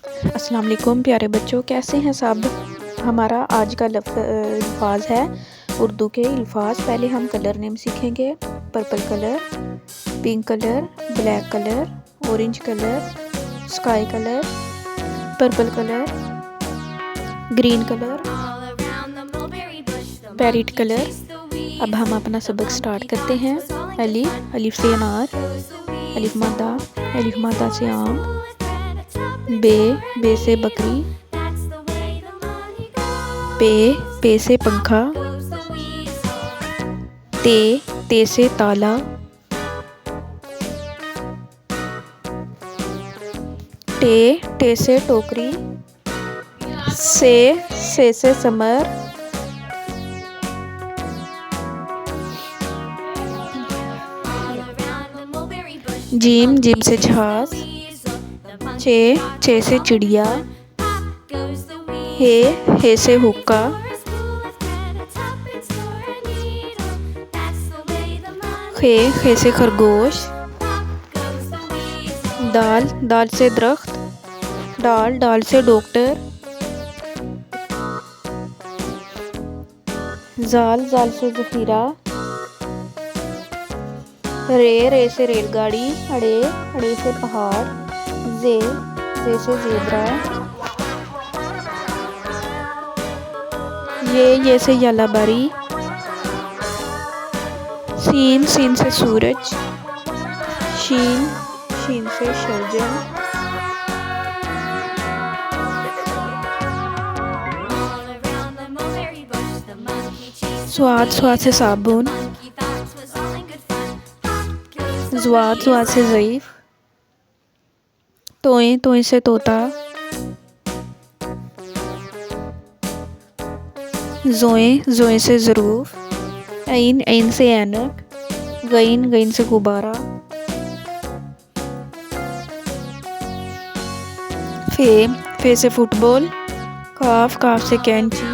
अस्सलाम वालेकुम प्यारे बच्चों, कैसे हैं सब। हमारा आज का अल्फाज है उर्दू के अल्फाज। पहले हम कलर नेम सीखेंगे। Purple colour, pink colour, black colour, orange colour, sky colour, purple colour, green colour, parrot colour. अब हम अपना सबक स्टार्ट करते हैं। अलिफ, अलिफ से अनार, अलिफ मादा से आम, बे से बकरी, पे से पंखा, ते से ताला, टे से टोकरी, से समर, जिम से जहाज, चे से चिड़िया, हे से हुक्का, खे से खरगोश, दाल से दरख्त, डाल से डॉक्टर, जाल से जखीरा, रे से रेलगाड़ी, अड़े से पहाड़, जे से ज़ेब्रा, ये से यालाबारी, सीन से सूरज, शीन से शलजम, स्वाद से साबुन, जुआद से ज़ईफ़, तोएं से तोता, जोएं से ज़रूफ, ऐन से ऐनक, गईन से गुब्बारा, फे से फुटबॉल, काफ से कैंची,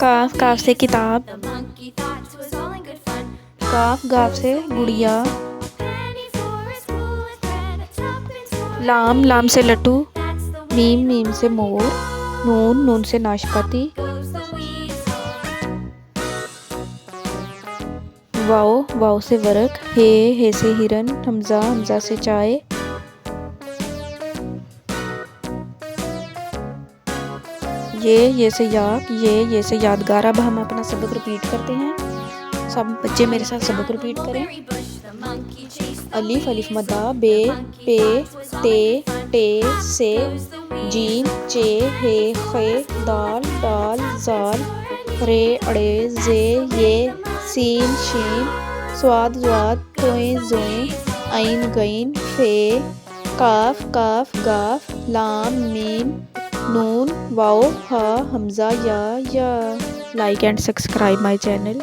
काफ से किताब, गाफ से गुड़िया, लाम से लट्टू, मीम से मोर, नून से नाशपाती, वाओ से वर्क, हे से हिरन, हमजा से चाय, ये से याक, ये से यादगार। अब हम अपना सबक रिपीट करते हैं। सब बच्चे मेरे साथ सबक रिपीट करें। अलिफ मदा, बे, पे, ते, से, जीम, चे, हे, खे, दाल, जाल, रे, अड़े, जे, ये, सीन, शीन, स्वाद, तोएं, जोएं, ऐन, गईन, फे, काफ, गाफ, लाम, मीम, नून, वाओ, हा, हमजा, या। Like and subscribe my channel.